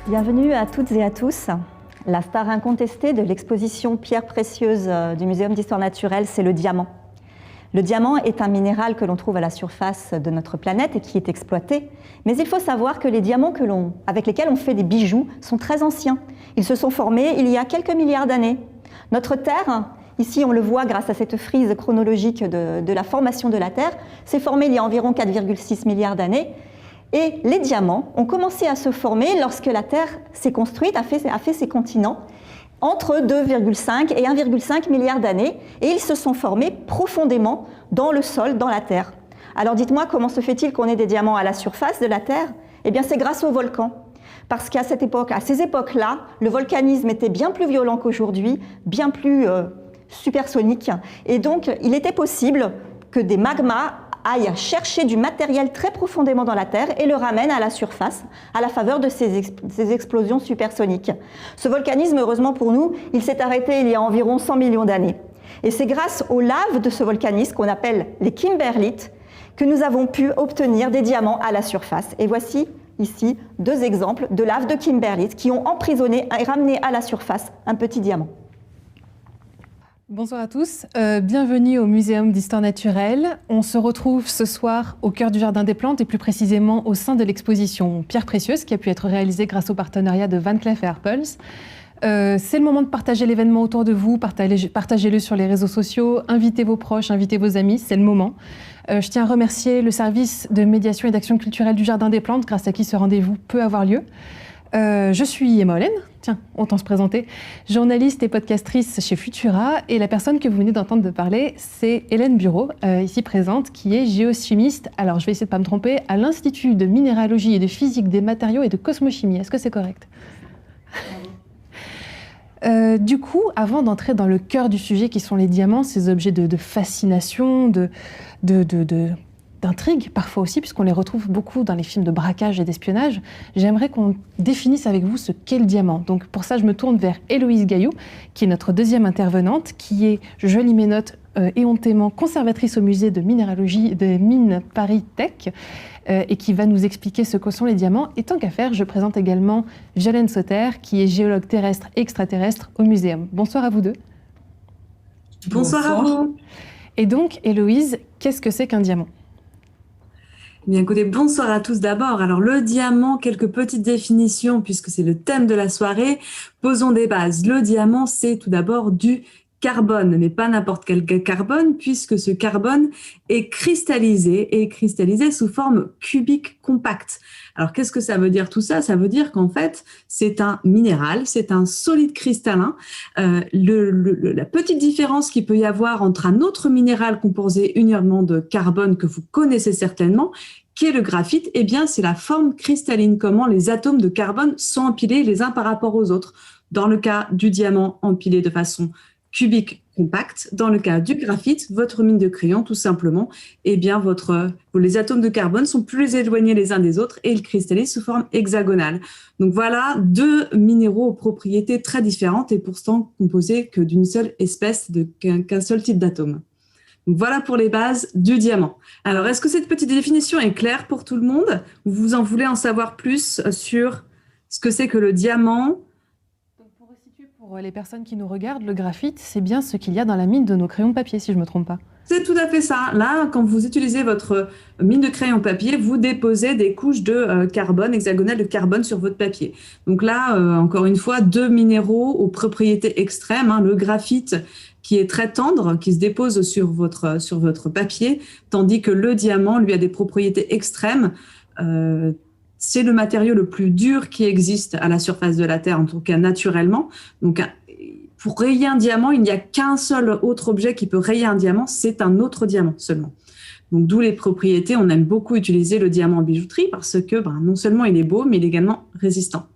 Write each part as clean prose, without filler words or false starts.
Bienvenue à toutes et à tous. La star incontestée de l'exposition Pierres précieuses du Muséum d'histoire naturelle, c'est le diamant. Le diamant est un minéral que l'on trouve à la surface de notre planète et qui est exploité. Mais il faut savoir que les diamants avec lesquels on fait des bijoux sont très anciens. Ils se sont formés il y a quelques milliards d'années. Notre Terre, ici on le voit grâce à cette frise chronologique de la formation de la Terre, s'est formée il y a environ 4,6 milliards d'années. Et les diamants ont commencé à se former lorsque la Terre s'est construite, a fait ses continents, entre 2,5 et 1,5 milliard d'années, et ils se sont formés profondément dans le sol, dans la Terre. Alors dites-moi, comment se fait-il qu'on ait des diamants à la surface de la Terre? Eh bien c'est grâce aux volcans. Parce qu'à ces époques-là, le volcanisme était bien plus violent qu'aujourd'hui, bien plus supersonique, et donc il était possible que des magmas aillent chercher du matériel très profondément dans la Terre et le ramènent à la surface à la faveur de ces explosions supersoniques. Ce volcanisme, heureusement pour nous, il s'est arrêté il y a environ 100 millions d'années. Et c'est grâce aux laves de ce volcanisme, qu'on appelle les kimberlites, que nous avons pu obtenir des diamants à la surface. Et voici ici 2 exemples de laves de kimberlites qui ont emprisonné et ramené à la surface un petit diamant. Bonsoir à tous, bienvenue au Muséum d'histoire naturelle. On se retrouve ce soir au cœur du Jardin des Plantes et plus précisément au sein de l'exposition Pierres précieuses qui a pu être réalisée grâce au partenariat de Van Cleef & Arpels. C'est le moment de partager l'événement autour de vous, partagez-le sur les réseaux sociaux, invitez vos proches, invitez vos amis, c'est le moment. Je tiens à remercier le service de médiation et d'action culturelle du Jardin des Plantes grâce à qui ce rendez-vous peut avoir lieu. Je suis Emma Hollen, tiens, autant se présenter, journaliste et podcastrice chez Futura, et la personne que vous venez d'entendre parler, c'est Hélène Bureau, ici présente, qui est géochimiste, alors je vais essayer de ne pas me tromper, à l'Institut de minéralogie et de physique des matériaux et de cosmochimie. Est-ce que c'est correct? Du coup, avant d'entrer dans le cœur du sujet qui sont les diamants, ces objets de fascination, d'intrigue parfois aussi, puisqu'on les retrouve beaucoup dans les films de braquage et d'espionnage, j'aimerais qu'on définisse avec vous ce qu'est le diamant. Donc pour ça, je me tourne vers Héloïse Gaillou, qui est notre deuxième intervenante, qui est, je lis mes notes, éhontément conservatrice au musée de minéralogie des mines Paris Tech, et qui va nous expliquer ce que sont les diamants. Et tant qu'à faire, je présente également Violaine Sauter, qui est géologue terrestre et extraterrestre au muséum. Bonsoir à vous deux. Bonsoir à vous. Et donc, Héloïse, qu'est-ce que c'est qu'un diamant ? Bien, écoutez, bonsoir à tous d'abord. Alors, le diamant, quelques petites définitions, puisque c'est le thème de la soirée. Posons des bases. Le diamant, c'est tout d'abord du carbone, mais pas n'importe quel carbone, puisque ce carbone est cristallisé sous forme cubique compacte. Alors, qu'est-ce que ça veut dire tout ça? Ça veut dire qu'en fait, c'est un minéral, c'est un solide cristallin. La petite différence qu'il peut y avoir entre un autre minéral composé uniquement de carbone que vous connaissez certainement, qui est le graphite, eh bien, c'est la forme cristalline, comment les atomes de carbone sont empilés les uns par rapport aux autres. Dans le cas du diamant, empilé de façon cubique compacte. Dans le cas du graphite, votre mine de crayon, tout simplement, eh bien, les atomes de carbone sont plus éloignés les uns des autres et ils cristallisent sous forme hexagonale. Donc voilà, 2 minéraux aux propriétés très différentes et pourtant composés que d'une seule espèce, qu'un seul type d'atome. Donc voilà pour les bases du diamant. Alors, est-ce que cette petite définition est claire pour tout le monde? Ou vous en voulez en savoir plus sur ce que c'est que le diamant? Pour les personnes qui nous regardent, le graphite, c'est bien ce qu'il y a dans la mine de nos crayons de papier, si je ne me trompe pas. C'est tout à fait ça. Là, quand vous utilisez votre mine de crayon papier, vous déposez des couches de carbone, hexagonales de carbone sur votre papier. Donc là, encore une fois, 2 minéraux aux propriétés extrêmes. Le graphite qui est très tendre, qui se dépose sur votre papier, tandis que le diamant, lui, a des propriétés extrêmes. C'est le matériau le plus dur qui existe à la surface de la Terre, en tout cas naturellement. Donc, pour rayer un diamant, il n'y a qu'un seul autre objet qui peut rayer un diamant, c'est un autre diamant seulement. Donc, d'où les propriétés. On aime beaucoup utiliser le diamant en bijouterie parce que non seulement il est beau, mais il est également résistant.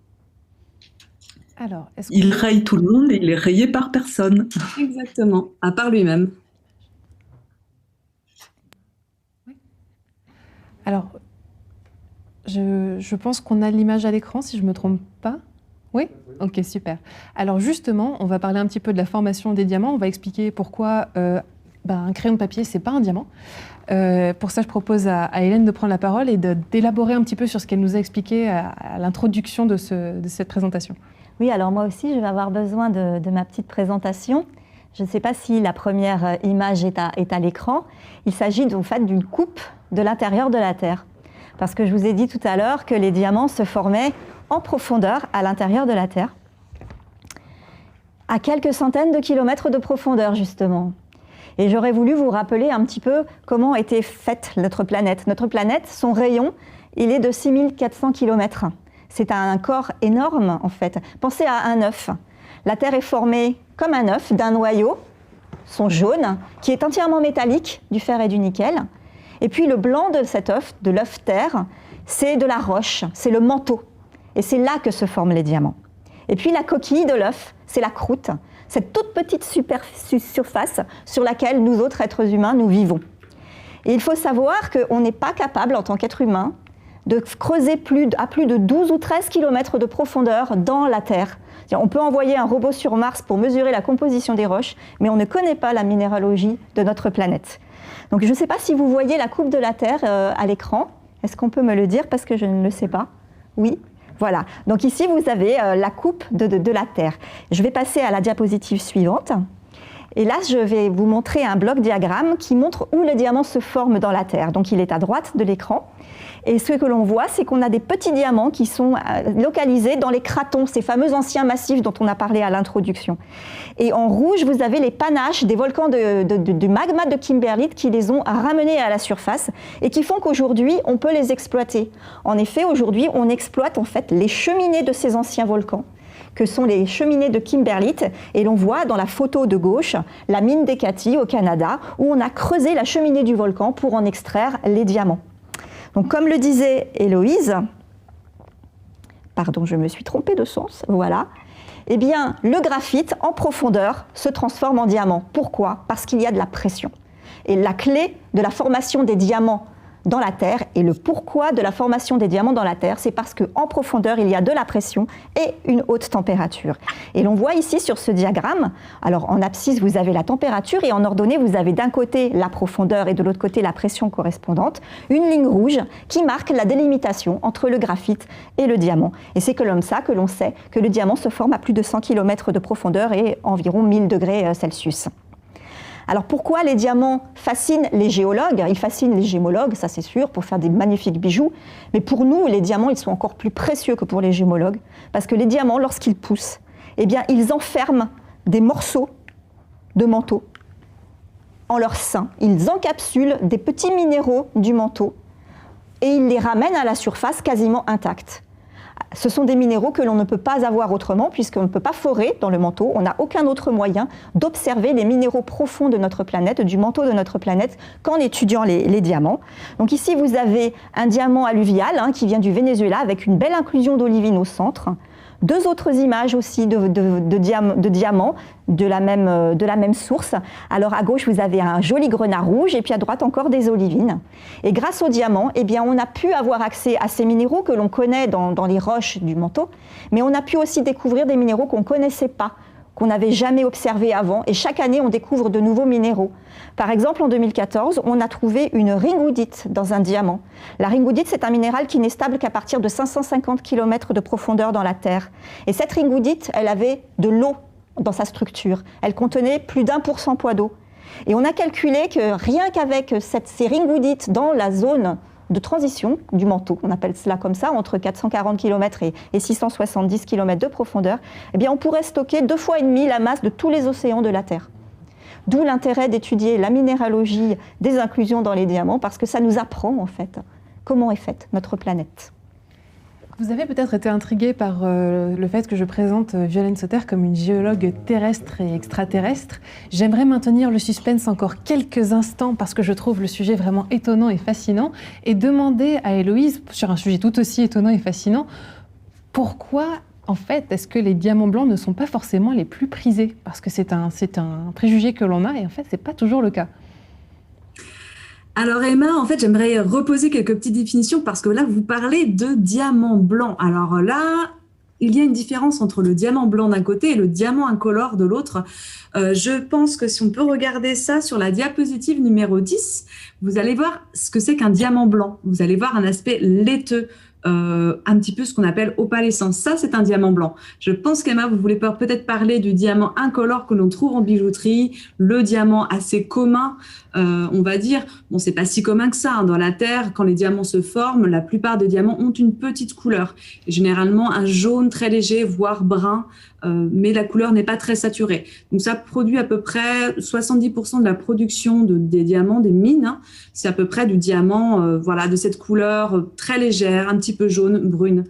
Alors, il raye tout le monde et il est rayé par personne. Exactement, à part lui-même. Oui. Alors, je pense qu'on a l'image à l'écran, si je ne me trompe pas. Oui? Ok, super. Alors justement, on va parler un petit peu de la formation des diamants. On va expliquer pourquoi un crayon de papier, c'est pas un diamant. Pour ça, je propose à Hélène de prendre la parole et d'élaborer un petit peu sur ce qu'elle nous a expliqué à l'introduction de cette présentation. Oui, alors moi aussi, je vais avoir besoin de ma petite présentation. Je ne sais pas si la première image est à l'écran. Il s'agit en fait d'une coupe de l'intérieur de la Terre. Parce que je vous ai dit tout à l'heure que les diamants se formaient en profondeur à l'intérieur de la Terre, à quelques centaines de kilomètres de profondeur justement. Et j'aurais voulu vous rappeler un petit peu comment était faite notre planète. Notre planète, son rayon, il est de 6400 km. C'est un corps énorme en fait. Pensez à un œuf. La Terre est formée comme un œuf d'un noyau, son jaune, qui est entièrement métallique, du fer et du nickel. Et puis le blanc de cet œuf, de l'œuf Terre, c'est de la roche, c'est le manteau. Et c'est là que se forment les diamants. Et puis la coquille de l'œuf, c'est la croûte, cette toute petite surface sur laquelle nous autres êtres humains, nous vivons. Et il faut savoir qu'on n'est pas capable, en tant qu'être humain, de creuser à plus de 12 ou 13 km de profondeur dans la Terre. On peut envoyer un robot sur Mars pour mesurer la composition des roches, mais on ne connaît pas la minéralogie de notre planète. Donc je ne sais pas si vous voyez la coupe de la Terre à l'écran. Est-ce qu'on peut me le dire parce que je ne le sais pas? Oui. Voilà, donc ici vous avez la coupe de la Terre. Je vais passer à la diapositive suivante. Et là, je vais vous montrer un bloc diagramme qui montre où le diamant se forme dans la Terre. Donc il est à droite de l'écran. Et ce que l'on voit, c'est qu'on a des petits diamants qui sont localisés dans les cratons, ces fameux anciens massifs dont on a parlé à l'introduction. Et en rouge, vous avez les panaches des volcans du magma de Kimberlite qui les ont ramenés à la surface et qui font qu'aujourd'hui, on peut les exploiter. En effet, aujourd'hui, on exploite en fait les cheminées de ces anciens volcans, que sont les cheminées de Kimberlite. Et l'on voit dans la photo de gauche la mine d'Ekati au Canada, où on a creusé la cheminée du volcan pour en extraire les diamants. Donc, comme le disait Héloïse, pardon, je me suis trompée de sens, voilà, eh bien, le graphite en profondeur se transforme en diamant. Pourquoi? Parce qu'il y a de la pression. Et la clé de la formation des diamants dans la Terre, et le pourquoi de la formation des diamants dans la Terre, c'est parce qu'en profondeur, il y a de la pression et une haute température. Et l'on voit ici sur ce diagramme, alors en abscisse, vous avez la température, et en ordonnée, vous avez d'un côté la profondeur et de l'autre côté la pression correspondante, une ligne rouge qui marque la délimitation entre le graphite et le diamant. Et c'est comme ça que l'on sait que le diamant se forme à plus de 100 km de profondeur et environ 1000 degrés Celsius. Alors pourquoi les diamants fascinent les géologues? Ils fascinent les gémologues, ça c'est sûr, pour faire des magnifiques bijoux. Mais pour nous, les diamants, ils sont encore plus précieux que pour les gémologues. Parce que les diamants, lorsqu'ils poussent, eh bien, ils enferment des morceaux de manteau en leur sein. Ils encapsulent des petits minéraux du manteau et ils les ramènent à la surface quasiment intacts. Ce sont des minéraux que l'on ne peut pas avoir autrement puisqu'on ne peut pas forer dans le manteau. On n'a aucun autre moyen d'observer les minéraux profonds de notre planète, du manteau de notre planète, qu'en étudiant les diamants. Donc ici, vous avez un diamant alluvial qui vient du Venezuela avec une belle inclusion d'olivine au centre. Deux autres images aussi de diamants de la même source. Alors à gauche, vous avez un joli grenat rouge et puis à droite encore des olivines. Et grâce aux diamants, eh bien, on a pu avoir accès à ces minéraux que l'on connaît dans les roches du manteau, mais on a pu aussi découvrir des minéraux qu'on ne connaissait pas, qu'on n'avait jamais observés avant. Et chaque année, on découvre de nouveaux minéraux. Par exemple, en 2014, on a trouvé une ringoudite dans un diamant. La ringoudite, c'est un minéral qui n'est stable qu'à partir de 550 km de profondeur dans la Terre. Et cette ringoudite, elle avait de l'eau dans sa structure. Elle contenait plus d'1% poids d'eau. Et on a calculé que rien qu'avec ces ringoudites dans la zone de transition du manteau, on appelle cela comme ça, entre 440 km et 670 km de profondeur, eh bien on pourrait stocker 2,5 fois la masse de tous les océans de la Terre. D'où l'intérêt d'étudier la minéralogie des inclusions dans les diamants, parce que ça nous apprend en fait comment est faite notre planète. Vous avez peut-être été intrigué par le fait que je présente Violaine Sauter comme une géologue terrestre et extraterrestre. J'aimerais maintenir le suspense encore quelques instants parce que je trouve le sujet vraiment étonnant et fascinant et demander à Héloïse, sur un sujet tout aussi étonnant et fascinant, pourquoi en fait est-ce que les diamants blancs ne sont pas forcément les plus prisés? Parce que c'est un préjugé que l'on a et en fait c'est pas toujours le cas. Alors Emma, en fait, j'aimerais reposer quelques petites définitions parce que là, vous parlez de diamant blanc. Alors là, il y a une différence entre le diamant blanc d'un côté et le diamant incolore de l'autre. Je pense que si on peut regarder ça sur la diapositive numéro 10, vous allez voir ce que c'est qu'un diamant blanc. Vous allez voir un aspect laiteux, un petit peu ce qu'on appelle opalescence. Ça, c'est un diamant blanc. Je pense qu'Emma, vous voulez peut-être parler du diamant incolore que l'on trouve en bijouterie, le diamant assez commun, on va dire. Bon, c'est pas si commun que ça, hein. Dans la Terre, quand les diamants se forment, la plupart des diamants ont une petite couleur. Et généralement, un jaune très léger, voire brun, mais la couleur n'est pas très saturée. Donc, ça produit à peu près 70% de la production des diamants, des mines, hein. C'est à peu près du diamant, voilà, de cette couleur très légère, un petit peu jaune, brune,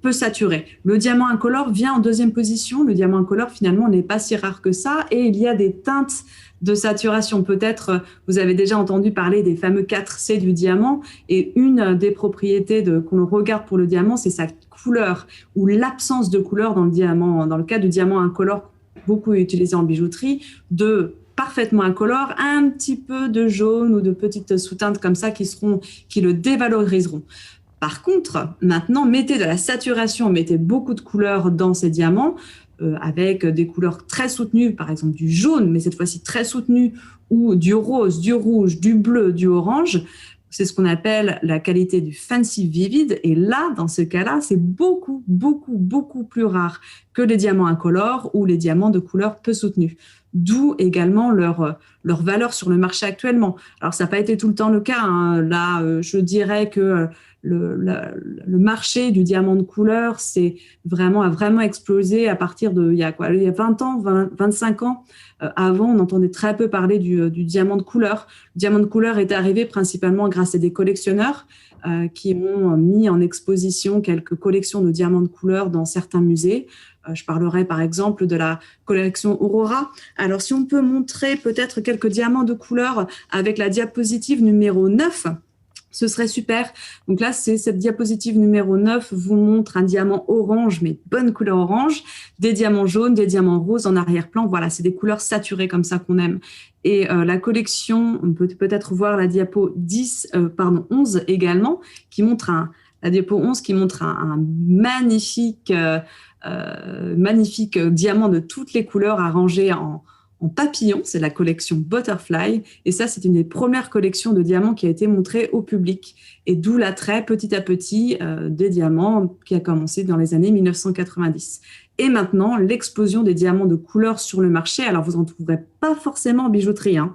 peu saturée. Le diamant incolore vient en deuxième position. Le diamant incolore, finalement, n'est pas si rare que ça. Et il y a des teintes de saturation. Peut-être, vous avez déjà entendu parler des fameux 4C du diamant. Et une des propriétés qu'on regarde pour le diamant, c'est sa couleur ou l'absence de couleur dans le diamant. Dans le cas du diamant incolore, beaucoup utilisé en bijouterie, de parfaitement incolore, un petit peu de jaune ou de petites sous-teintes comme ça qui le dévaloriseront. Par contre, maintenant, mettez de la saturation, mettez beaucoup de couleurs dans ces diamants, avec des couleurs très soutenues, par exemple du jaune, mais cette fois-ci très soutenu, ou du rose, du rouge, du bleu, du orange. C'est ce qu'on appelle la qualité du fancy vivid. Et là, dans ce cas-là, c'est beaucoup, beaucoup, beaucoup plus rare que les diamants incolores ou les diamants de couleur peu soutenue. D'où également leur valeur sur le marché actuellement. Alors, ça n'a pas été tout le temps le cas, hein. Là, je dirais que le marché du diamant de couleur a vraiment explosé à partir il y a 20 ans, 25 ans. Avant, on entendait très peu parler du diamant de couleur. Le diamant de couleur est arrivé principalement grâce à des collectionneurs qui ont mis en exposition quelques collections de diamants de couleur dans certains musées. Je parlerai par exemple de la collection Aurora. Alors, si on peut montrer peut-être quelques diamants de couleur avec la diapositive numéro 9, ce serait super. Donc là, cette diapositive numéro 9 vous montre un diamant orange, mais bonne couleur orange, des diamants jaunes, des diamants roses en arrière-plan. Voilà, c'est des couleurs saturées comme ça qu'on aime. Et la collection, on peut peut-être voir la diapo 11 également, qui montre la diapo 11 qui montre un magnifique diamant de toutes les couleurs arrangé en papillon. C'est la collection Butterfly. Et ça, c'est une des premières collections de diamants qui a été montrée au public. Et d'où l'attrait petit à petit des diamants qui a commencé dans les années 1990. Et maintenant, l'explosion des diamants de couleur sur le marché. Alors, vous n'en trouverez pas forcément en bijouterie, hein.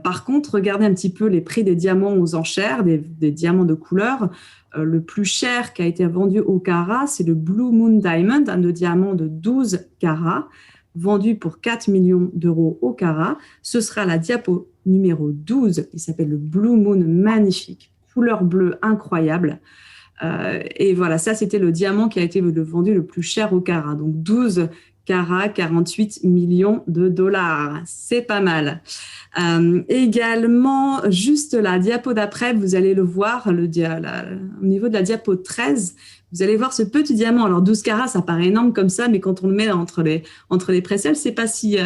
Par contre, regardez un petit peu les prix des diamants aux enchères, des diamants de couleur. Le plus cher qui a été vendu au carat, c'est le Blue Moon Diamond, un diamant de 12 carats, vendu pour 4 millions d'euros au carat. Ce sera la diapo numéro 12, qui s'appelle le Blue Moon, magnifique, couleur bleue incroyable. Et voilà, ça, c'était le diamant qui a été vendu le plus cher au carat. Donc, 12 carats, 48 millions de dollars. C'est pas mal. Également, juste la diapo d'après, vous allez le voir, au niveau de la diapo 13, vous allez voir ce petit diamant. Alors, 12 carats, ça paraît énorme comme ça, mais quand on le met entre les précelles, c'est pas si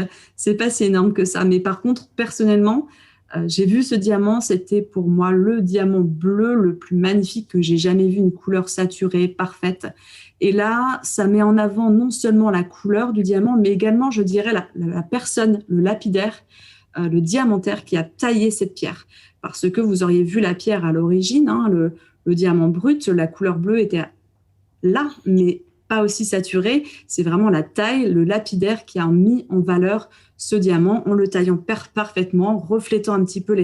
énorme que ça. Mais par contre, personnellement, j'ai vu ce diamant, c'était pour moi le diamant bleu le plus magnifique que j'ai jamais vu, une couleur saturée, parfaite. Et là, ça met en avant non seulement la couleur du diamant, mais également, je dirais, la personne, le lapidaire, le diamantaire qui a taillé cette pierre. Parce que vous auriez vu la pierre à l'origine, hein, le diamant brut, la couleur bleue était là, mais pas aussi saturée. C'est vraiment la taille, le lapidaire qui a mis en valeur ce diamant en le taillant parfaitement, reflétant un petit peu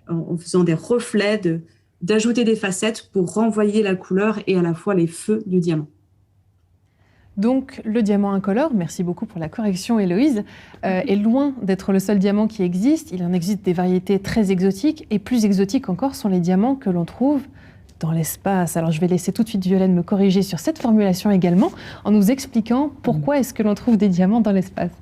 en faisant des reflets, d'ajouter des facettes pour renvoyer la couleur et à la fois les feux du diamant. Donc, le diamant incolore, merci beaucoup pour la correction Héloïse, est loin d'être le seul diamant qui existe. Il en existe des variétés très exotiques, et plus exotiques encore sont les diamants que l'on trouve dans l'espace. Alors, je vais laisser tout de suite Violaine me corriger sur cette formulation également, en nous expliquant pourquoi est-ce que l'on trouve des diamants dans l'espace.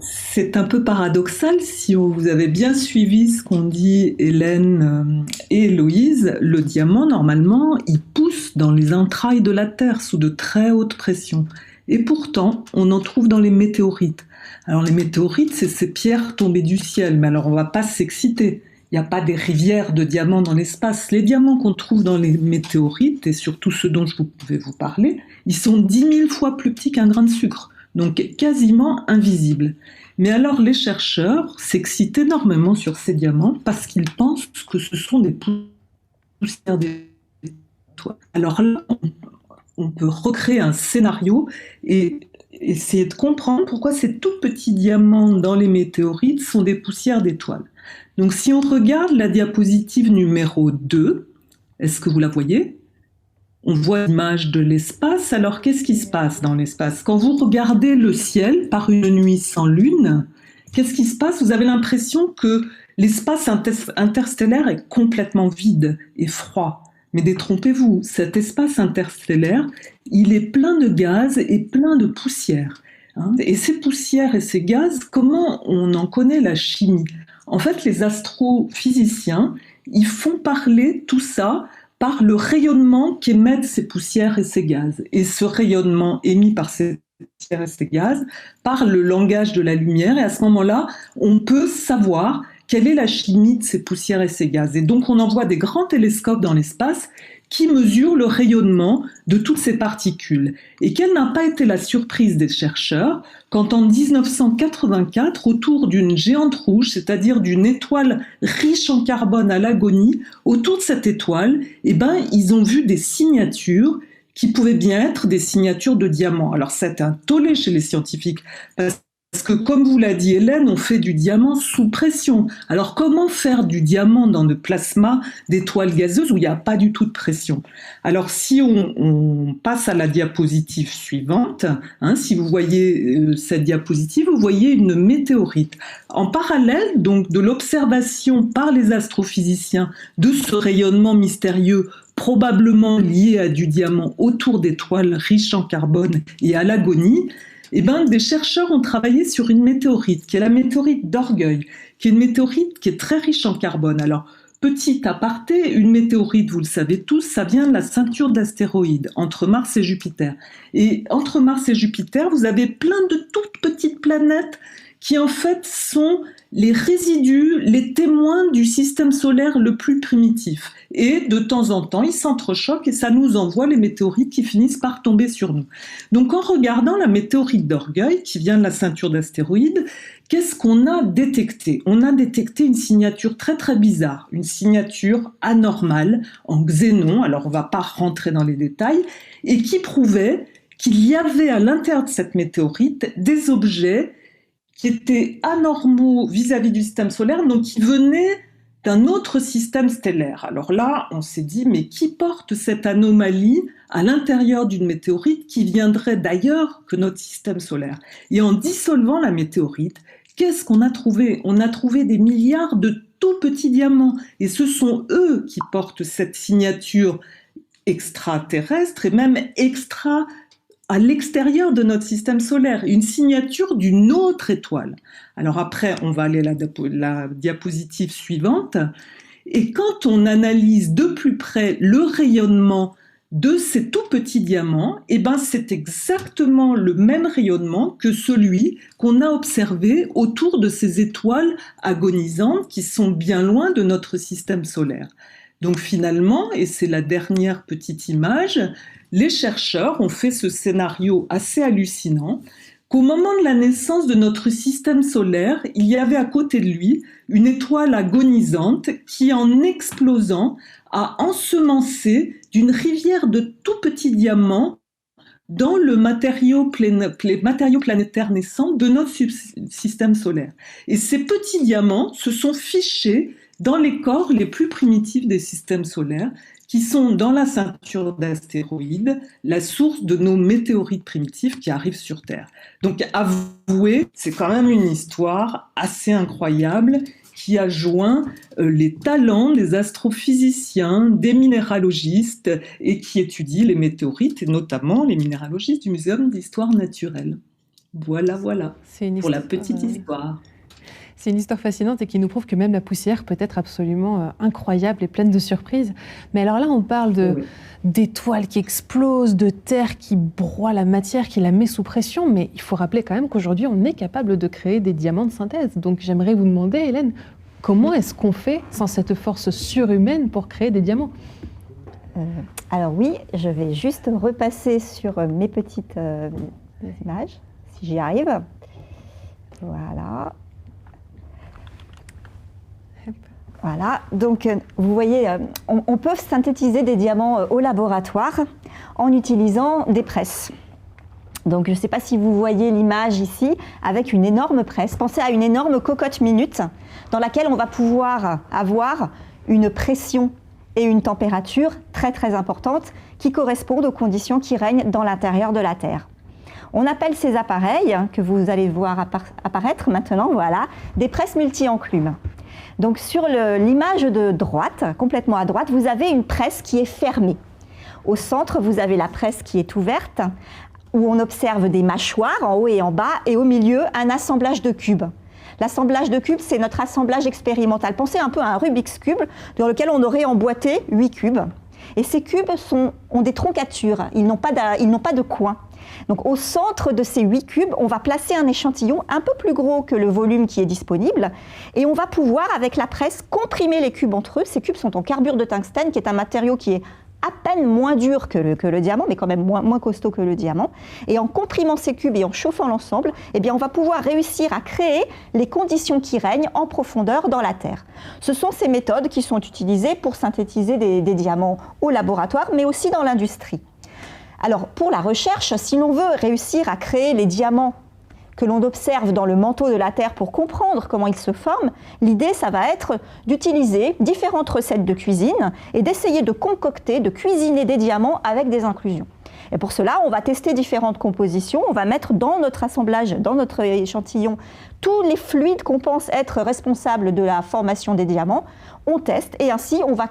C'est un peu paradoxal si vous avez bien suivi ce qu'ont dit Hélène et Héloïse. Le diamant, normalement, il pousse dans les entrailles de la Terre sous de très hautes pressions. Et pourtant, on en trouve dans les météorites. Alors les météorites, c'est ces pierres tombées du ciel, mais alors on ne va pas s'exciter. Il n'y a pas des rivières de diamants dans l'espace. Les diamants qu'on trouve dans les météorites, et surtout ceux dont je vais vous parler, ils sont 10 000 fois plus petits qu'un grain de sucre, donc quasiment invisibles. Mais alors les chercheurs s'excitent énormément sur ces diamants parce qu'ils pensent que ce sont des poussières d'étoiles. Alors là, on peut recréer un scénario et essayer de comprendre pourquoi ces tout petits diamants dans les météorites sont des poussières d'étoiles. Donc si on regarde la diapositive numéro 2, est-ce que vous la voyez ? On voit l'image de l'espace. Alors qu'est-ce qui se passe dans l'espace ? Quand vous regardez le ciel par une nuit sans lune, qu'est-ce qui se passe ? Vous avez l'impression que l'espace interstellaire est complètement vide et froid. Mais détrompez-vous, cet espace interstellaire, il est plein de gaz et plein de poussières. Et ces poussières et ces gaz, comment on en connaît la chimie ? En fait, les astrophysiciens, ils font parler tout ça par le rayonnement qu'émettent ces poussières et ces gaz. Et ce rayonnement émis par ces poussières et ces gaz par le langage de la lumière. Et à ce moment-là, on peut savoir quelle est la chimie de ces poussières et ces gaz. Et donc, on envoie des grands télescopes dans l'espace qui mesurent le rayonnement de toutes ces particules. Et quelle n'a pas été la surprise des chercheurs quand en 1984, autour d'une géante rouge, c'est-à-dire d'une étoile riche en carbone à l'agonie, autour de cette étoile, ils ont vu des signatures qui pouvaient bien être des signatures de diamants. Alors c'est un tollé chez les scientifiques, parce que, comme vous l'a dit Hélène, on fait du diamant sous pression. Alors, comment faire du diamant dans le plasma d'étoiles gazeuses où il n'y a pas du tout de pression ? Alors, si on passe à la diapositive suivante, si vous voyez cette diapositive, vous voyez une météorite. En parallèle, donc, de l'observation par les astrophysiciens de ce rayonnement mystérieux probablement lié à du diamant autour d'étoiles riches en carbone et à l'agonie, des chercheurs ont travaillé sur une météorite, qui est la météorite d'Orgueil, qui est une météorite qui est très riche en carbone. Alors, petit aparté, une météorite, vous le savez tous, ça vient de la ceinture d'astéroïdes, entre Mars et Jupiter. Et entre Mars et Jupiter, vous avez plein de toutes petites planètes qui en fait sont les résidus, les témoins du système solaire le plus primitif. Et de temps en temps, ils s'entrechoquent et ça nous envoie les météorites qui finissent par tomber sur nous. Donc en regardant la météorite d'Orgueil, qui vient de la ceinture d'astéroïdes, qu'est-ce qu'on a détecté ? On a détecté une signature très très bizarre, une signature anormale en xénon, alors on ne va pas rentrer dans les détails, et qui prouvait qu'il y avait à l'intérieur de cette météorite des objets qui étaient anormaux vis-à-vis du système solaire, donc qui venaient d'un autre système stellaire. Alors là, on s'est dit, mais qui porte cette anomalie à l'intérieur d'une météorite qui viendrait d'ailleurs que notre système solaire ? Et en dissolvant la météorite, qu'est-ce qu'on a trouvé ? On a trouvé des milliards de tout petits diamants, et ce sont eux qui portent cette signature extraterrestre et même à l'extérieur de notre système solaire, une signature d'une autre étoile. Alors après, on va aller à la diapositive suivante. Et quand on analyse de plus près le rayonnement de ces tout petits diamants, c'est exactement le même rayonnement que celui qu'on a observé autour de ces étoiles agonisantes qui sont bien loin de notre système solaire. Donc finalement, et c'est la dernière petite image, les chercheurs ont fait ce scénario assez hallucinant, qu'au moment de la naissance de notre système solaire, il y avait à côté de lui une étoile agonisante qui, en explosant, a ensemencé d'une rivière de tout petits diamants dans le matériau planétaire naissant de notre système solaire. Et ces petits diamants se sont fichés dans les corps les plus primitifs des systèmes solaires, qui sont dans la ceinture d'astéroïdes, la source de nos météorites primitives qui arrivent sur Terre. Donc avouez, c'est quand même une histoire assez incroyable qui a joint les talents des astrophysiciens, des minéralogistes et qui étudient les météorites, et notamment les minéralogistes du Muséum d'histoire naturelle. Voilà, pour la petite histoire. C'est une histoire fascinante et qui nous prouve que même la poussière peut être absolument incroyable et pleine de surprises. Mais alors là, on parle d'étoiles qui explosent, de terre qui broie la matière, qui la met sous pression. Mais il faut rappeler quand même qu'aujourd'hui, on est capable de créer des diamants de synthèse. Donc j'aimerais vous demander, Hélène, Comment est-ce qu'on fait sans cette force surhumaine pour créer des diamants ? Alors oui, je vais juste repasser sur mes petites images, si j'y arrive. Voilà. Voilà, donc vous voyez, on peut synthétiser des diamants au laboratoire en utilisant des presses. Donc je ne sais pas si vous voyez l'image ici avec une énorme presse. Pensez à une énorme cocotte minute dans laquelle on va pouvoir avoir une pression et une température très très importantes qui correspondent aux conditions qui règnent dans l'intérieur de la Terre. On appelle ces appareils, que vous allez voir apparaître maintenant, voilà, des presses multi-enclumes. Donc sur l'image de droite, complètement à droite, vous avez une presse qui est fermée. Au centre, vous avez la presse qui est ouverte, où on observe des mâchoires en haut et en bas, et au milieu, un assemblage de cubes. L'assemblage de cubes, c'est notre assemblage expérimental. Pensez un peu à un Rubik's Cube, dans lequel on aurait emboîté 8 cubes. Et ces cubes ont des troncatures, ils n'ont pas de coin. Donc au centre de ces 8 cubes, on va placer un échantillon un peu plus gros que le volume qui est disponible et on va pouvoir, avec la presse, comprimer les cubes entre eux. Ces cubes sont en carbure de tungstène, qui est un matériau qui est à peine moins dur que le diamant, mais quand même moins costaud que le diamant. Et en comprimant ces cubes et en chauffant l'ensemble, eh bien, on va pouvoir réussir à créer les conditions qui règnent en profondeur dans la Terre. Ce sont ces méthodes qui sont utilisées pour synthétiser des diamants au laboratoire, mais aussi dans l'industrie. Alors, pour la recherche, si l'on veut réussir à créer les diamants que l'on observe dans le manteau de la Terre pour comprendre comment ils se forment, l'idée, ça va être d'utiliser différentes recettes de cuisine et d'essayer de concocter, de cuisiner des diamants avec des inclusions. Et pour cela, on va tester différentes compositions, on va mettre dans notre assemblage, dans notre échantillon, tous les fluides qu'on pense être responsables de la formation des diamants. On teste et ainsi on va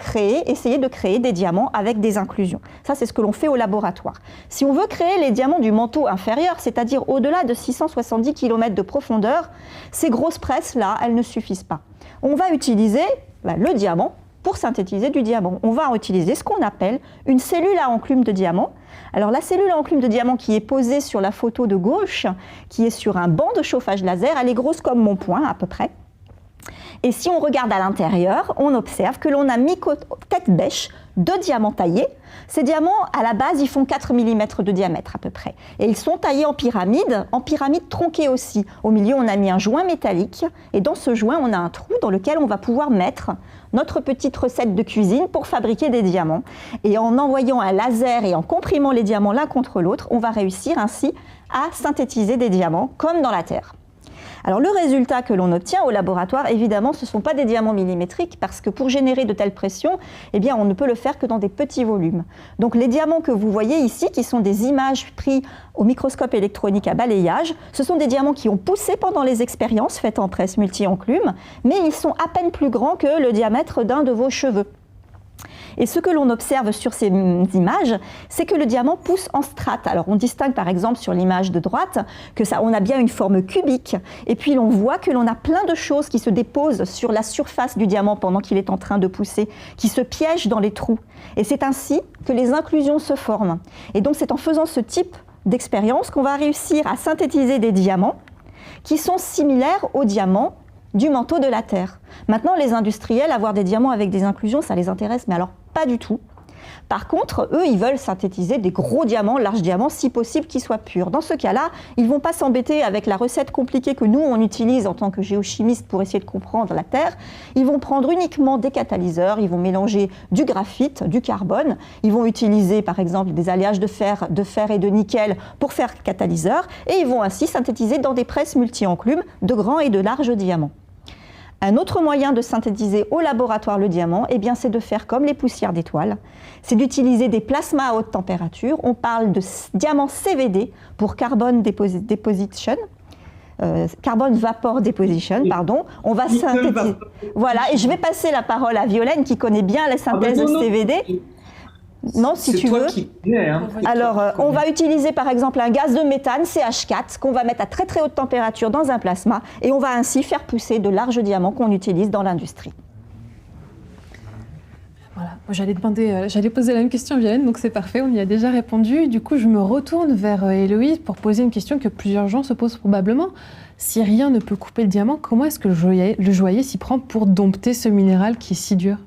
essayer de créer des diamants avec des inclusions. Ça, c'est ce que l'on fait au laboratoire. Si on veut créer les diamants du manteau inférieur, c'est-à-dire au-delà de 670 km de profondeur, ces grosses presses-là, elles ne suffisent pas. On va utiliser le diamant pour synthétiser du diamant. On va utiliser ce qu'on appelle une cellule à enclume de diamant. Alors la cellule à enclume de diamant qui est posée sur la photo de gauche, qui est sur un banc de chauffage laser, elle est grosse comme mon poing à peu près. Et si on regarde à l'intérieur, on observe que l'on a mis tête bêche 2 diamants taillés. Ces diamants, à la base, ils font 4 mm de diamètre à peu près. Et ils sont taillés en pyramide tronquée aussi. Au milieu, on a mis un joint métallique. Et dans ce joint, on a un trou dans lequel on va pouvoir mettre notre petite recette de cuisine pour fabriquer des diamants. Et en envoyant un laser et en comprimant les diamants l'un contre l'autre, on va réussir ainsi à synthétiser des diamants comme dans la Terre. Alors le résultat que l'on obtient au laboratoire, évidemment, ce ne sont pas des diamants millimétriques parce que pour générer de telles pressions, eh bien, on ne peut le faire que dans des petits volumes. Donc les diamants que vous voyez ici, qui sont des images prises au microscope électronique à balayage, ce sont des diamants qui ont poussé pendant les expériences faites en presse multi-enclume, mais ils sont à peine plus grands que le diamètre d'un de vos cheveux. Et ce que l'on observe sur ces images, c'est que le diamant pousse en strates. Alors on distingue par exemple sur l'image de droite on a bien une forme cubique et puis l'on voit que l'on a plein de choses qui se déposent sur la surface du diamant pendant qu'il est en train de pousser, qui se piègent dans les trous. Et c'est ainsi que les inclusions se forment. Et donc c'est en faisant ce type d'expérience qu'on va réussir à synthétiser des diamants qui sont similaires aux diamants du manteau de la Terre. Maintenant, les industriels, avoir des diamants avec des inclusions, ça les intéresse, mais alors pas du tout. Par contre, eux, ils veulent synthétiser des gros diamants, larges diamants, si possible qu'ils soient purs. Dans ce cas-là, ils ne vont pas s'embêter avec la recette compliquée que nous, on utilise en tant que géochimistes pour essayer de comprendre la Terre. Ils vont prendre uniquement des catalyseurs, ils vont mélanger du graphite, du carbone, ils vont utiliser par exemple des alliages de fer et de nickel pour faire catalyseur, et ils vont ainsi synthétiser dans des presses multi-enclumes de grands et de larges diamants. Un autre moyen de synthétiser au laboratoire le diamant, eh bien, c'est de faire comme les poussières d'étoiles. C'est d'utiliser des plasmas à haute température. On parle de diamant CVD pour Carbon Deposition. Carbon Vapor Deposition, pardon. On va synthétiser. Voilà, et je vais passer la parole à Violaine qui connaît bien la synthèse CVD. Non, si tu veux. Alors, on va utiliser par exemple un gaz de méthane, CH4, qu'on va mettre à très très haute température dans un plasma et on va ainsi faire pousser de larges diamants qu'on utilise dans l'industrie. Voilà, j'allais poser la même question à Violaine, donc c'est parfait, on y a déjà répondu. Du coup, je me retourne vers Héloïse pour poser une question que plusieurs gens se posent probablement. Si rien ne peut couper le diamant, comment est-ce que le joaillier s'y prend pour dompter ce minéral qui est si dur?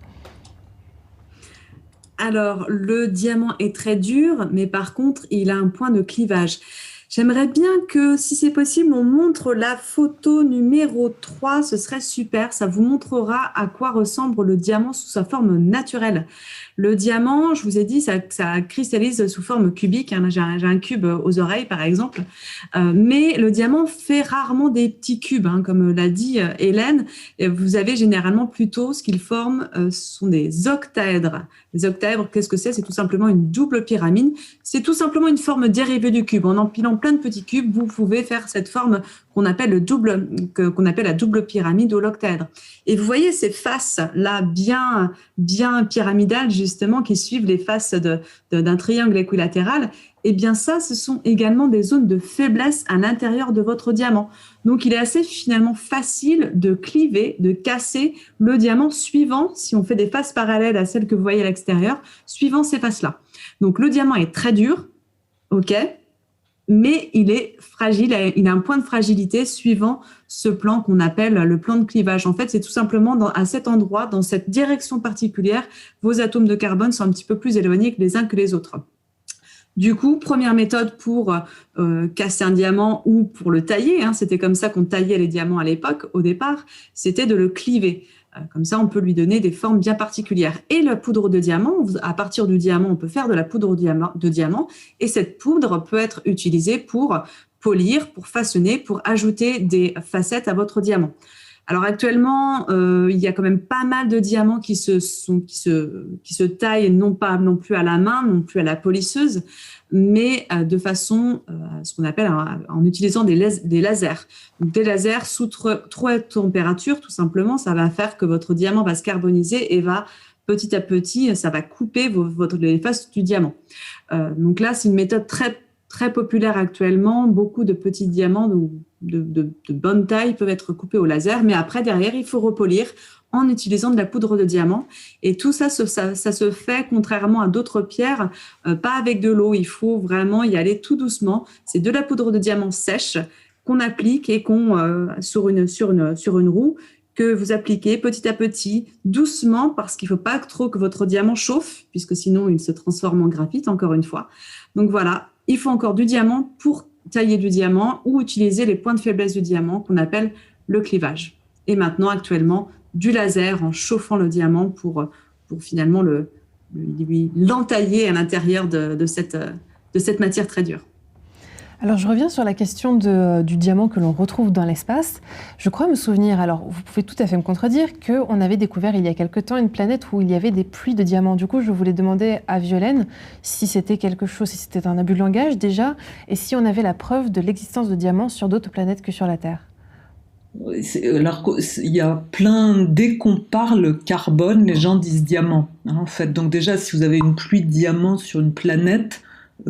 Alors, le diamant est très dur, mais par contre, il a un point de clivage. J'aimerais bien que, si c'est possible, on montre la photo numéro 3. Ce serait super. Ça vous montrera à quoi ressemble le diamant sous sa forme naturelle. Le diamant, je vous ai dit, ça cristallise sous forme cubique. Hein. J'ai un cube aux oreilles, par exemple. Mais le diamant fait rarement des petits cubes, hein, comme l'a dit Hélène. Et vous avez généralement plutôt ce qu'il forme, ce sont des octaèdres. Les octaèdres, qu'est-ce que c'est? C'est tout simplement une double pyramide. C'est tout simplement une forme dérivée du cube. En empilant plein de petits cubes, vous pouvez faire cette forme qu'on appelle la double pyramide ou l'octaèdre. Et vous voyez ces faces là bien pyramidales justement qui suivent les faces d'un triangle équilatéral. Eh bien ça, ce sont également des zones de faiblesse à l'intérieur de votre diamant. Donc il est assez finalement facile de cliver, de casser le diamant suivant, si on fait des faces parallèles à celles que vous voyez à l'extérieur, suivant ces faces-là. Donc le diamant est très dur, ok, mais il est fragile, il a un point de fragilité suivant ce plan qu'on appelle le plan de clivage. En fait, c'est tout simplement à cet endroit, dans cette direction particulière, vos atomes de carbone sont un petit peu plus éloignés les uns que les autres. Du coup, première méthode pour casser un diamant ou pour le tailler, hein, c'était comme ça qu'on taillait les diamants à l'époque, au départ, c'était de le cliver. Comme ça, on peut lui donner des formes bien particulières. Et la poudre de diamant, à partir du diamant, on peut faire de la poudre de diamant. Et cette poudre peut être utilisée pour polir, pour façonner, pour ajouter des facettes à votre diamant. Alors actuellement, il y a quand même pas mal de diamants qui se taillent non plus à la main, non plus à la polisseuse, mais de façon, ce qu'on appelle en utilisant des lasers. Donc des lasers sous trop haute température, tout simplement, ça va faire que votre diamant va se carboniser et va petit à petit, ça va couper les faces du diamant. Donc là, c'est une méthode très populaire actuellement. Beaucoup de petits diamants de bonne taille peuvent être coupés au laser, mais après, derrière, il faut repolir en utilisant de la poudre de diamant. Et tout ça se fait, contrairement à d'autres pierres, pas avec de l'eau. Il faut vraiment y aller tout doucement. C'est de la poudre de diamant sèche qu'on applique et sur une roue, que vous appliquez petit à petit, doucement, parce qu'il ne faut pas trop que votre diamant chauffe, puisque sinon, il se transforme en graphite, encore une fois. Donc voilà, il faut encore du diamant pour tailler du diamant ou utiliser les points de faiblesse du diamant qu'on appelle le clivage. Et actuellement, du laser en chauffant le diamant pour finalement l'entailler à l'intérieur de cette matière très dure. Alors je reviens sur la question du diamant que l'on retrouve dans l'espace. Je crois me souvenir, alors vous pouvez tout à fait me contredire, qu'on avait découvert il y a quelque temps une planète où il y avait des pluies de diamants. Du coup, je voulais demander à Violaine si c'était quelque chose, si c'était un abus de langage déjà, et si on avait la preuve de l'existence de diamants sur d'autres planètes que sur la Terre. Alors, il y a dès qu'on parle carbone, les gens disent diamant, hein, en fait. Donc déjà, si vous avez une pluie de diamants sur une planète,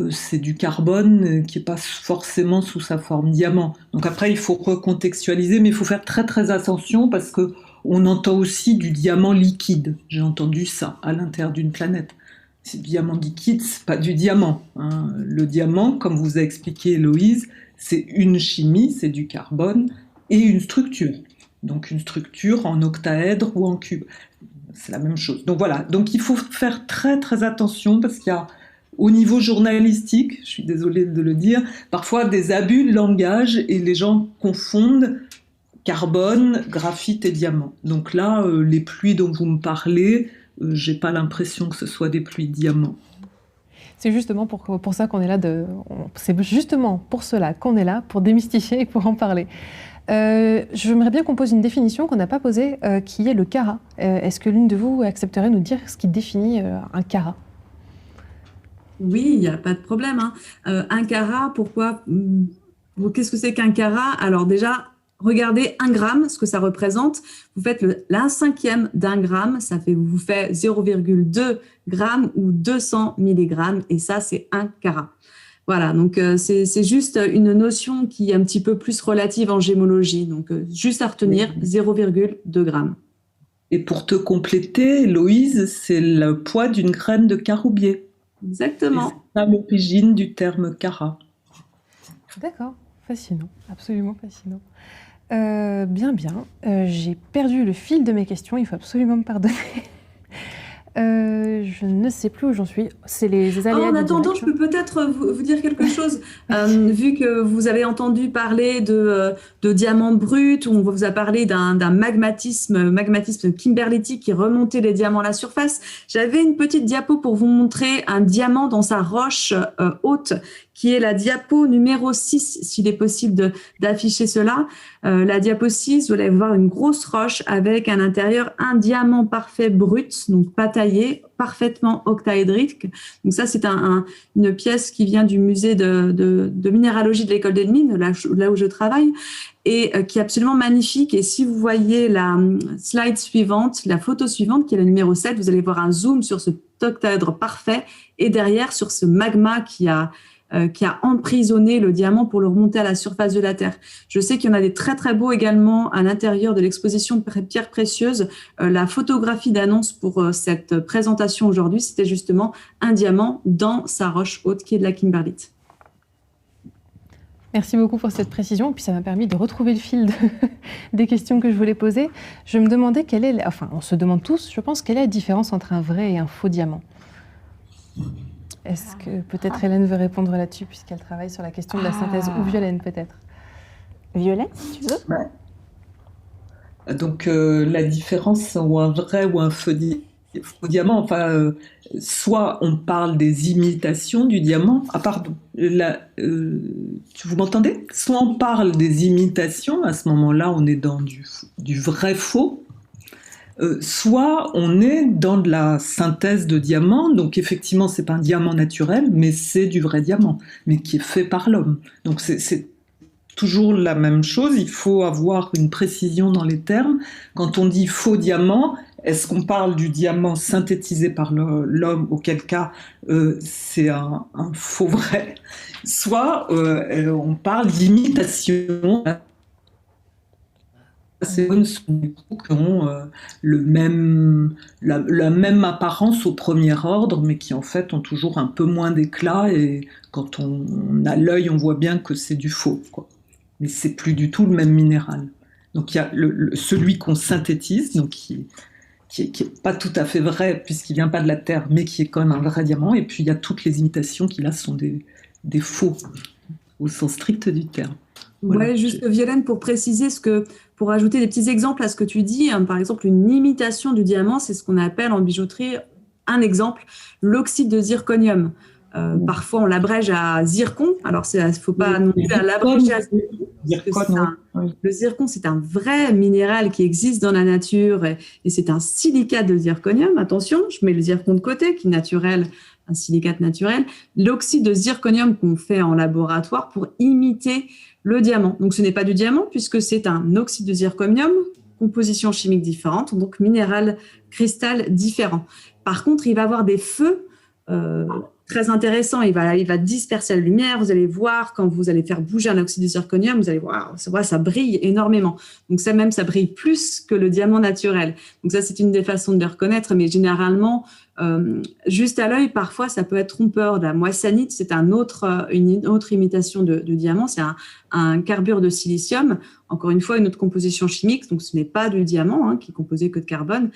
c'est du carbone qui n'est pas forcément sous sa forme diamant. Donc après, il faut recontextualiser, mais il faut faire très très attention parce qu'on entend aussi du diamant liquide. J'ai entendu ça à l'intérieur d'une planète. C'est du diamant liquide, c'est pas du diamant, hein. Le diamant, comme vous a expliqué Héloïse, c'est une chimie, c'est du carbone et une structure. Donc une structure en octaèdre ou en cube. C'est la même chose. Donc voilà, donc il faut faire très très attention parce qu'il y a au niveau journalistique, je suis désolée de le dire, parfois des abus de langage et les gens confondent carbone, graphite et diamant. Donc là, les pluies dont vous me parlez, j'ai pas l'impression que ce soit des pluies de diamants. C'est justement pour ça qu'on est là. C'est justement pour cela qu'on est là, pour démystifier et pour en parler. J'aimerais bien qu'on pose une définition qu'on n'a pas posée, qui est le carat. Est-ce que l'une de vous accepterait de nous dire ce qui définit un carat ? Oui, il n'y a pas de problème, hein. Un carat, pourquoi? Qu'est-ce que c'est qu'un carat? Alors déjà, regardez 1 gramme, ce que ça représente. Vous faites l'1/5 d'un gramme, vous fait 0,2 grammes ou 200 milligrammes, et ça, c'est 1 carat. Voilà, donc c'est juste une notion qui est un petit peu plus relative en gémologie. Donc, juste à retenir, 0,2 grammes. Et pour te compléter, Héloïse, c'est le poids d'une graine de caroubier. Exactement. C'est ça l'origine du terme carat. D'accord. fascinant, absolument fascinant. Bien. J'ai perdu le fil de mes questions, il faut absolument me pardonner. Je ne sais plus où j'en suis. C'est les aléas En attendant, je peux peut-être vous dire quelque chose. Vu que vous avez entendu parler de diamants bruts, on vous a parlé d'un magmatisme kimberlitique qui remontait les diamants à la surface. J'avais une petite diapo pour vous montrer un diamant dans sa roche haute, qui est la diapo numéro 6, s'il est possible d'afficher cela. La diapo 6, vous allez voir une grosse roche avec à l'intérieur un diamant parfait brut, donc pas taillé, parfaitement octaédrique. Donc ça, c'est une pièce qui vient du musée de minéralogie de l'école des mines, là où je travaille, et qui est absolument magnifique. Et si vous voyez la slide suivante, la photo suivante, qui est la numéro 7, vous allez voir un zoom sur ce octaèdre parfait et derrière sur ce magma qui a emprisonné le diamant pour le remonter à la surface de la Terre. Je sais qu'il y en a des très très beaux également à l'intérieur de l'exposition Pierres précieuses. La photographie d'annonce pour cette présentation aujourd'hui, c'était justement un diamant dans sa roche haute qui est de la kimberlite. Merci beaucoup pour cette précision, et puis ça m'a permis de retrouver le fil des questions que je voulais poser. Je me demandais on se demande tous, je pense, quelle est la différence entre un vrai et un faux diamant. Est-ce que peut-être Hélène veut répondre là-dessus, puisqu'elle travaille sur la question de la synthèse, ou Violaine peut-être? Violaine, si tu veux. Ouais. Donc la différence ou un vrai ou un faux diamant, soit on parle des imitations du diamant, vous m'entendez? Soit on parle des imitations, à ce moment-là on est dans du vrai faux, soit on est dans de la synthèse de diamants, donc effectivement c'est pas un diamant naturel, mais c'est du vrai diamant, mais qui est fait par l'homme. Donc c'est toujours la même chose, il faut avoir une précision dans les termes. Quand on dit faux diamant, est-ce qu'on parle du diamant synthétisé par l'homme, auquel cas c'est un faux vrai, soit on parle d'imitation. Ces zones qui ont la même apparence au premier ordre, mais qui en fait ont toujours un peu moins d'éclat, et quand on a l'œil, on voit bien que c'est du faux, quoi. Mais c'est plus du tout le même minéral. Donc il y a celui qu'on synthétise, donc qui est pas tout à fait vrai puisqu'il vient pas de la Terre, mais qui est quand même un vrai diamant. Et puis il y a toutes les imitations qui là sont des faux au sens strict du terme. Voilà. Ouais, juste Violaine, pour préciser pour ajouter des petits exemples à ce que tu dis, par exemple une imitation du diamant, c'est ce qu'on appelle en bijouterie, un exemple, l'oxyde de zirconium. Parfois on l'abrège à zircon, alors il ne faut pas non plus l'abréger à zircon. Le zircon, c'est un vrai minéral qui existe dans la nature, et c'est un silicate de zirconium. Attention, je mets le zircon de côté, qui est naturel, un silicate naturel. L'oxyde de zirconium qu'on fait en laboratoire pour imiter le diamant. Donc ce n'est pas du diamant puisque c'est un oxyde de zirconium, composition chimique différente, donc minéral, cristal différent. Par contre, il va avoir des feux très intéressants. Il va disperser la lumière. Vous allez voir, quand vous allez faire bouger un oxyde de zirconium, vous allez voir, ça brille énormément. Donc ça brille plus que le diamant naturel. Donc ça, c'est une des façons de le reconnaître, mais généralement, juste à l'œil, parfois, ça peut être trompeur. La moissanite, c'est une autre imitation de diamant. C'est un carbure de silicium. Encore une fois, une autre composition chimique. Donc, ce n'est pas du diamant, qui est composé que de carbone.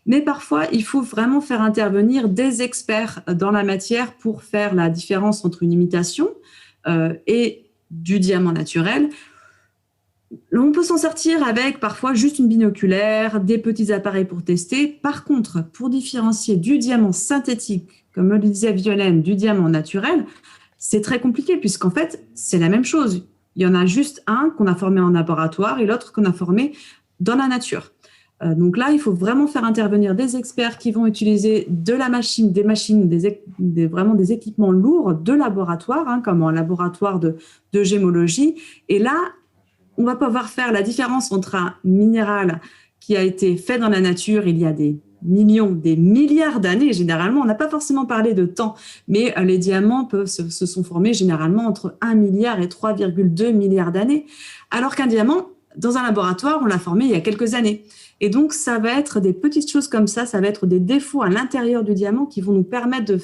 Mais parfois, il faut vraiment faire intervenir des experts dans la matière pour faire la différence entre une imitation et du diamant naturel. On peut s'en sortir avec parfois juste une binoculaire, des petits appareils pour tester. Par contre, pour différencier du diamant synthétique, comme le disait Violaine, du diamant naturel, c'est très compliqué puisqu'en fait, c'est la même chose. Il y en a juste un qu'on a formé en laboratoire et l'autre qu'on a formé dans la nature. Donc là, il faut vraiment faire intervenir des experts qui vont utiliser vraiment des équipements lourds de laboratoire, comme un laboratoire de gémologie. Et là, on va pouvoir faire la différence entre un minéral qui a été fait dans la nature il y a des millions, des milliards d'années. Généralement, on n'a pas forcément parlé de temps, mais les diamants se sont formés généralement entre 1 milliard et 3,2 milliards d'années, alors qu'un diamant, dans un laboratoire, on l'a formé il y a quelques années. Et donc, ça va être des petites choses comme ça va être des défauts à l'intérieur du diamant qui vont nous permettre de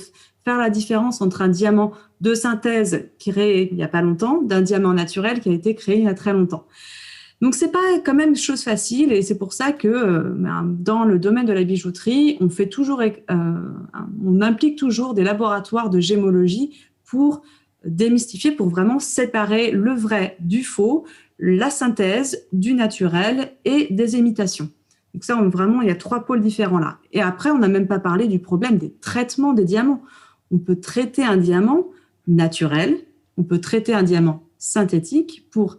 faire la différence entre un diamant de synthèse créé il n'y a pas longtemps d'un diamant naturel qui a été créé il y a très longtemps. Donc, c'est pas quand même une chose facile et c'est pour ça que dans le domaine de la bijouterie, on implique toujours des laboratoires de gémologie pour démystifier, pour vraiment séparer le vrai du faux, la synthèse du naturel et des imitations. Donc ça, vraiment, il y a 3 pôles différents là. Et après, on n'a même pas parlé du problème des traitements des diamants. On peut traiter un diamant naturel, on peut traiter un diamant synthétique pour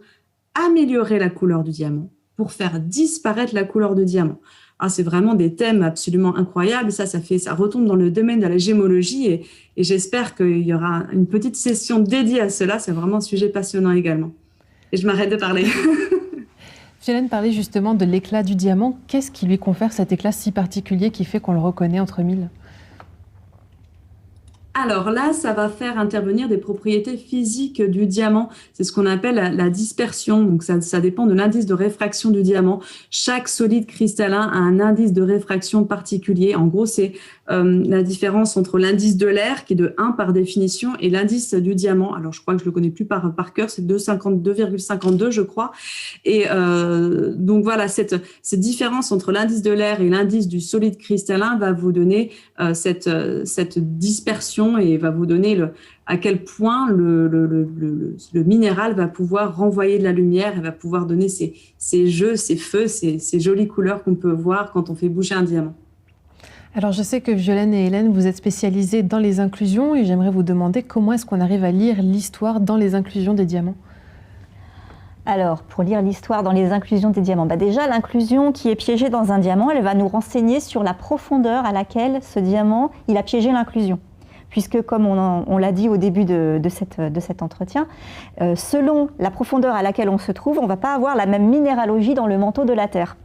améliorer la couleur du diamant, pour faire disparaître la couleur du diamant. Alors, c'est vraiment des thèmes absolument incroyables. Ça retombe dans le domaine de la gémologie et j'espère qu'il y aura une petite session dédiée à cela. C'est vraiment un sujet passionnant également. Et je m'arrête de parler. Violaine parlait justement de l'éclat du diamant. Qu'est-ce qui lui confère cet éclat si particulier qui fait qu'on le reconnaît entre mille ? Alors là, ça va faire intervenir des propriétés physiques du diamant. C'est ce qu'on appelle la dispersion. Donc ça dépend de l'indice de réfraction du diamant. Chaque solide cristallin a un indice de réfraction particulier. En gros, c'est la différence entre l'indice de l'air, qui est de 1 par définition, et l'indice du diamant. Alors je crois que je le connais plus par cœur, c'est 2,52 je crois. Et donc voilà, cette différence entre l'indice de l'air et l'indice du solide cristallin va vous donner cette dispersion et va vous donner à quel point le minéral va pouvoir renvoyer de la lumière et va pouvoir donner ces jeux, ces feux, ces jolies couleurs qu'on peut voir quand on fait bouger un diamant. Alors je sais que Violaine et Hélène, vous êtes spécialisées dans les inclusions et j'aimerais vous demander comment est-ce qu'on arrive à lire l'histoire dans les inclusions des diamants ? Alors, pour lire l'histoire dans les inclusions des diamants, déjà l'inclusion qui est piégée dans un diamant, elle va nous renseigner sur la profondeur à laquelle ce diamant, il a piégé l'inclusion. Puisque, comme on l'a dit au début de cet entretien, selon la profondeur à laquelle on se trouve, on ne va pas avoir la même minéralogie dans le manteau de la Terre.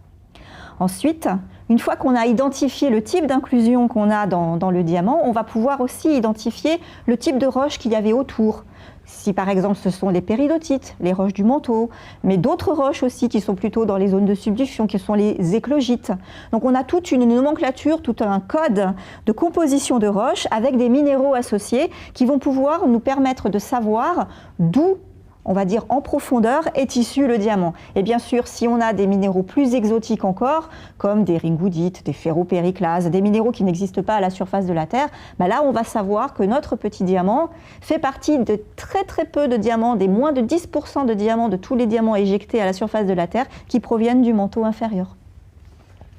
Ensuite, une fois qu'on a identifié le type d'inclusion qu'on a dans le diamant, on va pouvoir aussi identifier le type de roche qu'il y avait autour. Si par exemple ce sont les péridotites, les roches du manteau, mais d'autres roches aussi qui sont plutôt dans les zones de subduction, qui sont les éclogites. Donc on a toute une nomenclature, tout un code de composition de roches avec des minéraux associés qui vont pouvoir nous permettre de savoir d'où, on va dire en profondeur, est issu le diamant. Et bien sûr, si on a des minéraux plus exotiques encore, comme des ringoudites, des ferropériclases, des minéraux qui n'existent pas à la surface de la Terre, là on va savoir que notre petit diamant fait partie de très très peu de diamants, des moins de 10% de diamants de tous les diamants éjectés à la surface de la Terre qui proviennent du manteau inférieur.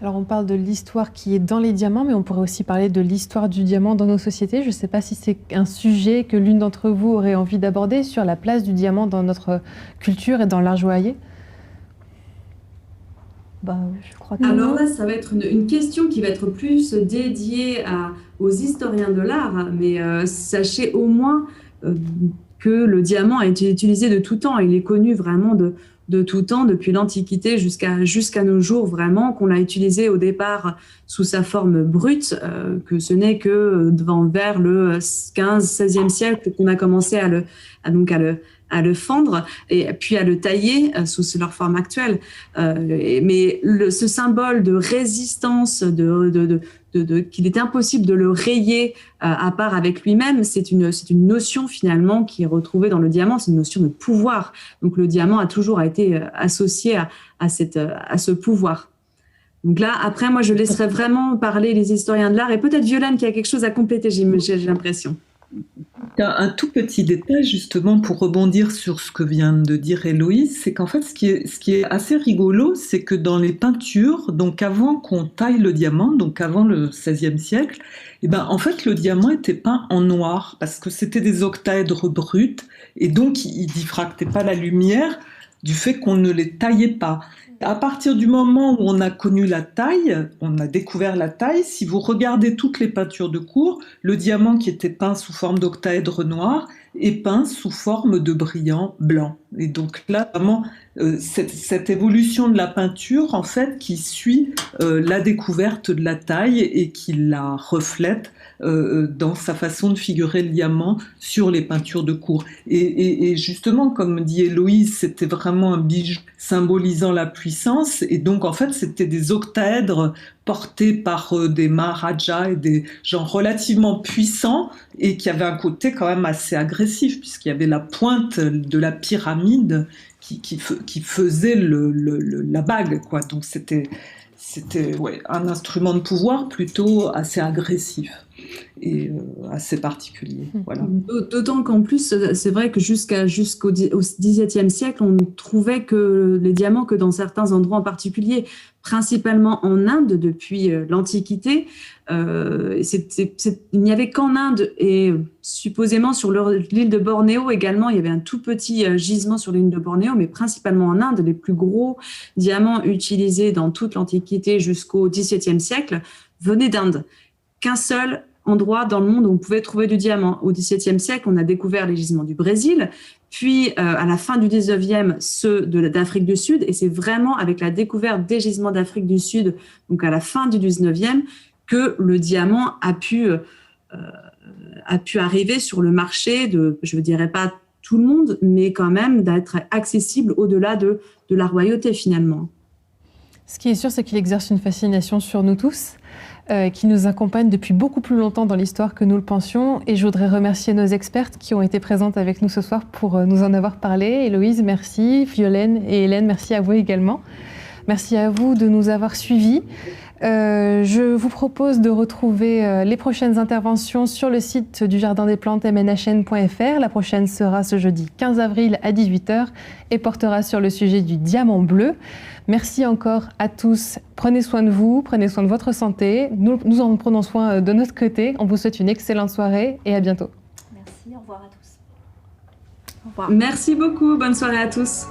Alors on parle de l'histoire qui est dans les diamants, mais on pourrait aussi parler de l'histoire du diamant dans nos sociétés. Je ne sais pas si c'est un sujet que l'une d'entre vous aurait envie d'aborder sur la place du diamant dans notre culture et dans l'art joaillier. Je crois que... Alors là, ça va être une question qui va être plus dédiée aux historiens de l'art, mais sachez au moins que le diamant a été utilisé de tout temps. Il est connu vraiment de tout temps, depuis l'Antiquité jusqu'à nos jours, vraiment, qu'on l'a utilisé au départ sous sa forme brute, que ce n'est que vers le 15-16e siècle qu'on a commencé à le fendre et puis à le tailler sous leur forme actuelle. Mais ce symbole de résistance, qu'il est impossible de le rayer à part avec lui-même, c'est une notion finalement qui est retrouvée dans le diamant, c'est une notion de pouvoir. Donc le diamant a toujours été associé à ce pouvoir. Donc là, après, moi, je laisserai vraiment parler les historiens de l'art et peut-être Violaine qui a quelque chose à compléter, j'ai l'impression. Un tout petit détail justement pour rebondir sur ce que vient de dire Héloïse, c'est qu'en fait ce qui est assez rigolo, c'est que dans les peintures, donc avant qu'on taille le diamant, donc avant le XVIe siècle, en fait le diamant était peint en noir parce que c'était des octaèdres bruts et donc ils diffractaient pas la lumière du fait qu'on ne les taillait pas. À partir du moment où on a connu la taille, on a découvert la taille, si vous regardez toutes les peintures de cour, le diamant qui était peint sous forme d'octaèdre noir est peint sous forme de brillant blanc. Et donc là, vraiment, cette évolution de la peinture, en fait, qui suit la découverte de la taille et qui la reflète dans sa façon de figurer le diamant sur les peintures de cour. Et justement, comme dit Héloïse, c'était vraiment un bijou symbolisant la puissance puissance. Et donc, en fait, c'était des octaèdres portés par des maharajas et des gens relativement puissants et qui avaient un côté quand même assez agressif, puisqu'il y avait la pointe de la pyramide qui faisait la bague, quoi. Donc, c'était un instrument de pouvoir plutôt assez agressif et assez particulier. Voilà. D'autant qu'en plus, c'est vrai que jusqu'au XVIIe siècle, on trouvait que les diamants que dans certains endroits en particulier, principalement en Inde depuis l'Antiquité, il n'y avait qu'en Inde et supposément sur l'île de Bornéo également, il y avait un tout petit gisement sur l'île de Bornéo, mais principalement en Inde, les plus gros diamants utilisés dans toute l'Antiquité jusqu'au XVIIe siècle venaient d'Inde. Qu'un seul endroit dans le monde où on pouvait trouver du diamant. Au XVIIe siècle, on a découvert les gisements du Brésil, puis à la fin du XIXe, ceux d'Afrique du Sud, et c'est vraiment avec la découverte des gisements d'Afrique du Sud, donc à la fin du XIXe, que le diamant a pu arriver sur le marché de, je ne dirais pas tout le monde, mais quand même d'être accessible au-delà de la royauté finalement. Ce qui est sûr, c'est qu'il exerce une fascination sur nous tous, qui nous accompagne depuis beaucoup plus longtemps dans l'histoire que nous le pensions. Et je voudrais remercier nos expertes qui ont été présentes avec nous ce soir pour nous en avoir parlé. Héloïse, merci. Violaine et Hélène, merci à vous également. Merci à vous de nous avoir suivis. Je vous propose de retrouver les prochaines interventions sur le site du Jardin des Plantes mnhn.fr. La prochaine sera ce jeudi 15 avril à 18h et portera sur le sujet du diamant bleu. Merci encore à tous. Prenez soin de vous, prenez soin de votre santé. Nous en prenons soin de notre côté. On vous souhaite une excellente soirée et à bientôt. Merci, au revoir à tous. Au revoir. Merci beaucoup, bonne soirée à tous.